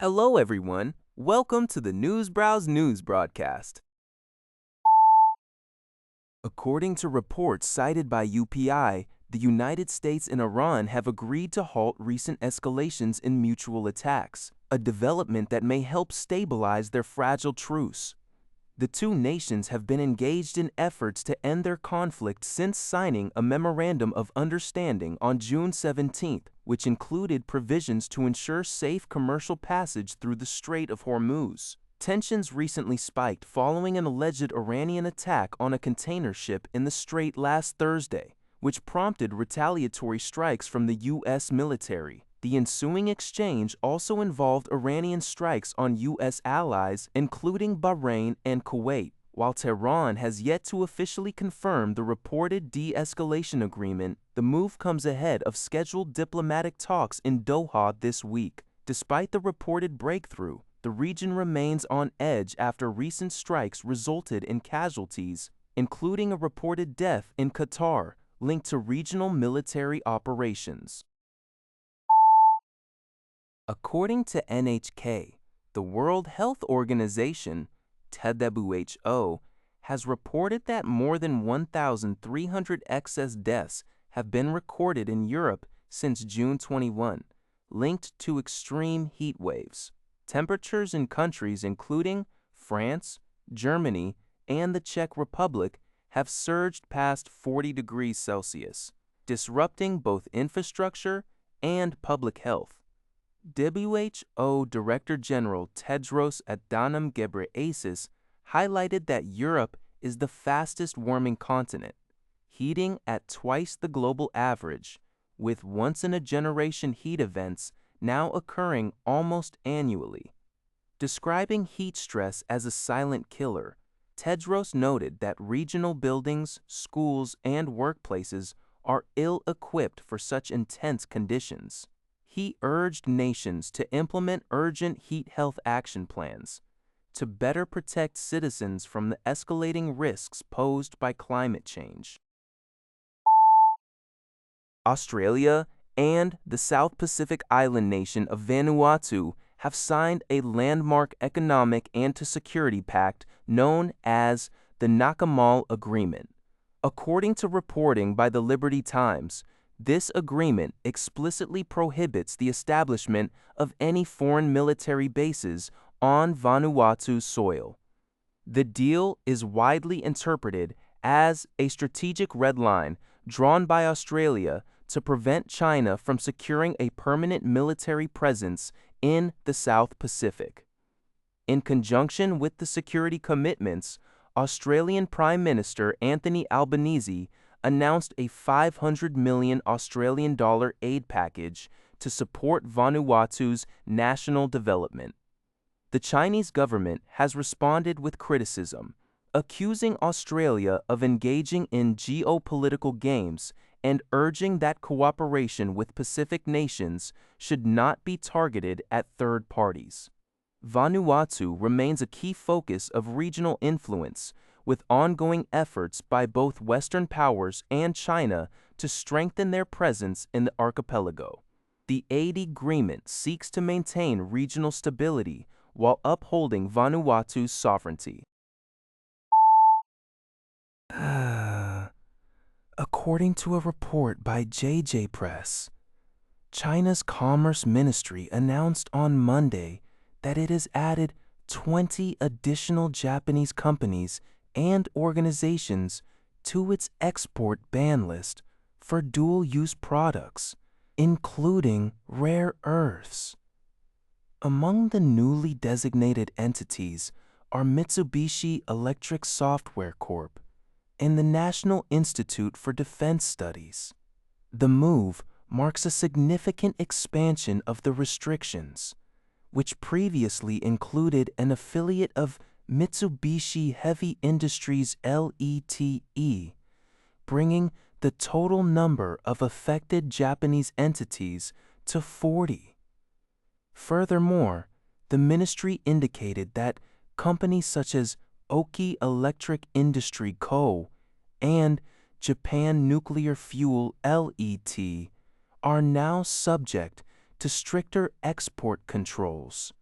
Hello, everyone. Welcome to the Newsbrowse News broadcast. According to reports cited by UPI, the United States and Iran have agreed to halt recent escalations in mutual attacks, a development that may help stabilize their fragile truce. The two nations have been engaged in efforts to end their conflict since signing a memorandum of understanding on June 17th, which included provisions to ensure safe commercial passage through the Strait of Hormuz. Tensions recently spiked following an alleged Iranian attack on a container ship in the strait last Thursday, which prompted retaliatory strikes from the U.S. military. The ensuing exchange also involved Iranian strikes on U.S. allies, including Bahrain and Kuwait. While Tehran has yet to officially confirm the reported de-escalation agreement, the move comes ahead of scheduled diplomatic talks in Doha this week. Despite the reported breakthrough, the region remains on edge after recent strikes resulted in casualties, including a reported death in Qatar, linked to regional military operations. According to NHK, the World Health Organization, WHO, has reported that more than 1,300 excess deaths have been recorded in Europe since June 21, linked to extreme heat waves. Temperatures in countries including France, Germany, and the Czech Republic have surged past 40 degrees Celsius, disrupting both infrastructure and public health. WHO Director General Tedros Adhanom Ghebreyesus highlighted that Europe is the fastest warming continent, heating at twice the global average, with once-in-a-generation heat events now occurring almost annually. Describing heat stress as a silent killer, Tedros noted that regional buildings, schools, and workplaces are ill-equipped for such intense conditions. He urged nations to implement urgent heat health action plans to better protect citizens from the escalating risks posed by climate change. Australia and the South Pacific island nation of Vanuatu have signed a landmark economic and security pact known as the Nakamal Agreement. According to reporting by the Liberty Times, this agreement explicitly prohibits the establishment of any foreign military bases on Vanuatu's soil. The deal is widely interpreted as a strategic red line drawn by Australia to prevent China from securing a permanent military presence in the South Pacific. In conjunction with the security commitments, Australian Prime Minister Anthony Albanese announced a 500 million Australian dollar aid package to support Vanuatu's national development. The Chinese government has responded with criticism, accusing Australia of engaging in geopolitical games and urging that cooperation with Pacific nations should not be targeted at third parties. Vanuatu remains a key focus of regional influence, with ongoing efforts by both Western powers and China to strengthen their presence in the archipelago. The aid agreement seeks to maintain regional stability while upholding Vanuatu's sovereignty. According to a report by JJ Press, China's Commerce Ministry announced on Monday that it has added 20 additional Japanese companies and organizations to its export ban list for dual-use products, including rare earths. Among the newly designated entities are Mitsubishi Electric Software Corp. And the National Institute for Defense Studies. The move marks a significant expansion of the restrictions, which previously included an affiliate of Mitsubishi Heavy Industries LTE, bringing the total number of affected Japanese entities to 40. Furthermore, the ministry indicated that companies such as Oki Electric Industry Co. and Japan Nuclear Fuel LET are now subject to stricter export controls.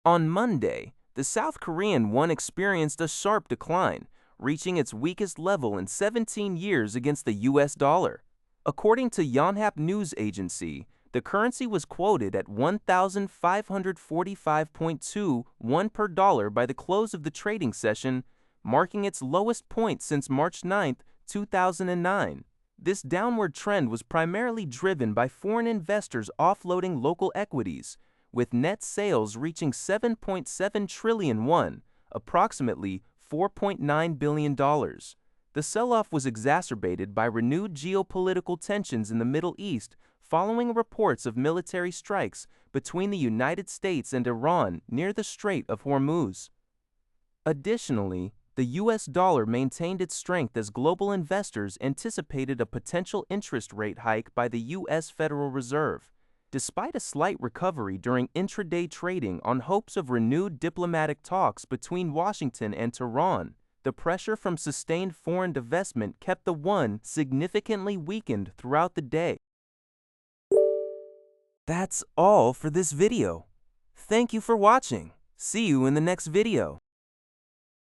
On Monday, the South Korean won experienced a sharp decline, reaching its weakest level in 17 years against the US dollar. According to Yonhap News Agency, the currency was quoted at 1,545.2 per dollar by the close of the trading session, marking its lowest point since March 9, 2009. This downward trend was primarily driven by foreign investors offloading local equities, with net sales reaching 7.7 trillion won, approximately $4.9 billion. The sell-off was exacerbated by renewed geopolitical tensions in the Middle East following reports of military strikes between the United States and Iran near the Strait of Hormuz. Additionally, the US dollar maintained its strength as global investors anticipated a potential interest rate hike by the US Federal Reserve. Despite a slight recovery during intraday trading on hopes of renewed diplomatic talks between Washington and Tehran, the pressure from sustained foreign divestment kept the won significantly weakened throughout the day. That's all for this video. Thank you for watching. See you in the next video.